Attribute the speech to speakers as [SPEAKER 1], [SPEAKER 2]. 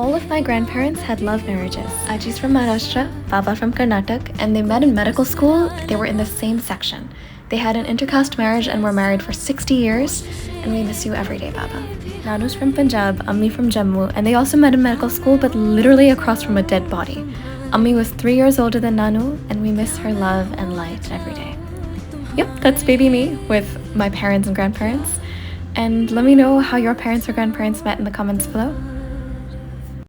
[SPEAKER 1] All of my grandparents had love marriages. Aji's from Maharashtra, Baba from Karnataka, and they met in medical school. They were in the same section. They had an intercaste marriage and were married for 60 years, and we miss you every day, Baba. Nanu's from Punjab, Ammi from Jammu, and they also met in medical school, but literally across from a dead body. Ammi was 3 years older than Nanu, and we miss her love and light every day. Yep, that's baby me with my parents and grandparents. And let me know how your parents or grandparents met in the comments below.